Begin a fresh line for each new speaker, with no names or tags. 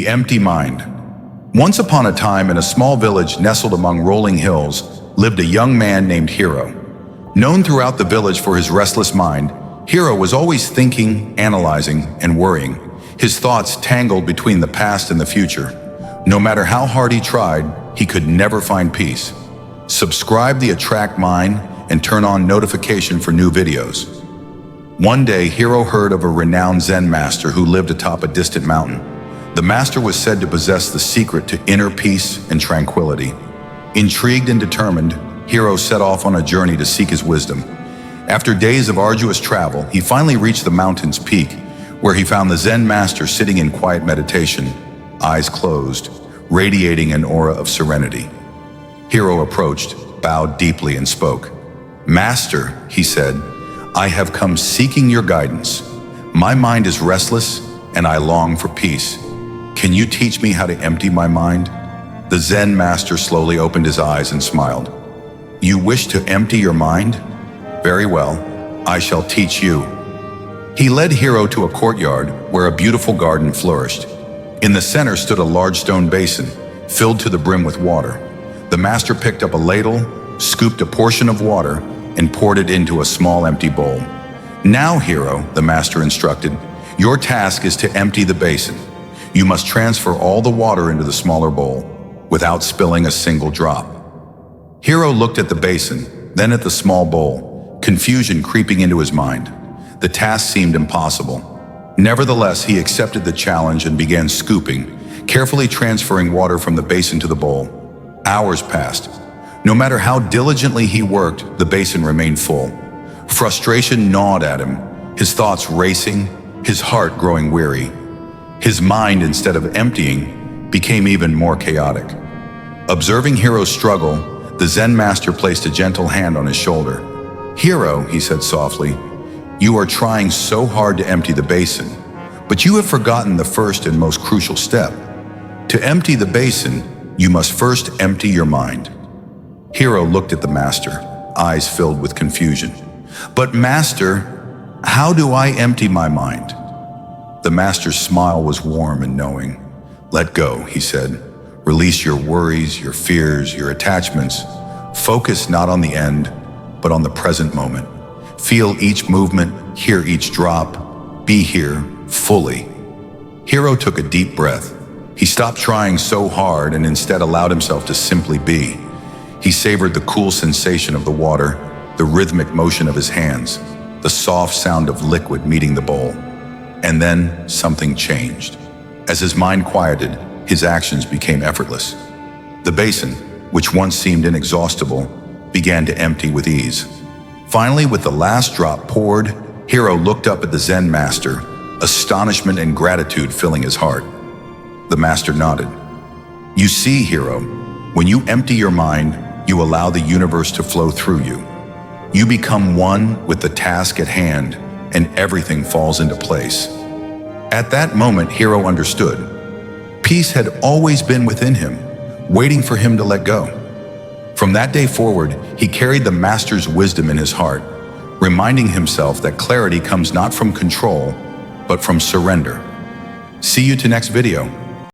The empty mind. Once upon a time, in a small village nestled among rolling hills, lived a young man named Hero. Known throughout the village for his restless mind, Hero was always thinking, analyzing, and worrying. His thoughts tangled between the past and the future. No matter how hard he tried, he could never find peace. Subscribe the Attract Mind and turn on notification for new videos. One day, Hero heard of a renowned Zen master who lived atop a distant mountain. The master was said to possess the secret to inner peace and tranquility. Intrigued and determined, Hero set off on a journey to seek his wisdom. After days of arduous travel, he finally reached the mountain's peak, where he found the Zen master sitting in quiet meditation, eyes closed, radiating an aura of serenity. Hero approached, bowed deeply, and spoke. "Master," he said, "I have come seeking your guidance. My mind is restless, and I long for peace. Can you teach me how to empty my mind?" The Zen master slowly opened his eyes and smiled. "You wish to empty your mind? Very well, I shall teach you." He led Hero to a courtyard where a beautiful garden flourished. In the center stood a large stone basin, filled to the brim with water. The master picked up a ladle, scooped a portion of water, and poured it into a small empty bowl. "Now, Hero," the master instructed, "your task is to empty the basin. You must transfer all the water into the smaller bowl, without spilling a single drop." Hero looked at the basin, then at the small bowl, confusion creeping into his mind. The task seemed impossible. Nevertheless, he accepted the challenge and began scooping, carefully transferring water from the basin to the bowl. Hours passed. No matter how diligently he worked, the basin remained full. Frustration gnawed at him, his thoughts racing, his heart growing weary. His mind, instead of emptying, became even more chaotic. Observing Hero's struggle, the Zen master placed a gentle hand on his shoulder. "Hero," he said softly, "you are trying so hard to empty the basin, but you have forgotten the first and most crucial step. To empty the basin, you must first empty your mind." Hero looked at the master, eyes filled with confusion. "But master, how do I empty my mind?" The master's smile was warm and knowing. "Let go," he said. "Release your worries, your fears, your attachments. Focus not on the end, but on the present moment. Feel each movement, hear each drop, be here fully." Hero took a deep breath. He stopped trying so hard and instead allowed himself to simply be. He savored the cool sensation of the water, the rhythmic motion of his hands, the soft sound of liquid meeting the bowl. And then something changed. As his mind quieted, his actions became effortless. The basin, which once seemed inexhaustible, began to empty with ease. Finally, with the last drop poured, Hero looked up at the Zen master, astonishment and gratitude filling his heart. The master nodded. "You see, Hero, when you empty your mind, you allow the universe to flow through you. You become one with the task at hand, and everything falls into place." At that moment, Hero understood. Peace had always been within him, waiting for him to let go. From that day forward, he carried the master's wisdom in his heart, reminding himself that clarity comes not from control, but from surrender. See you to next video.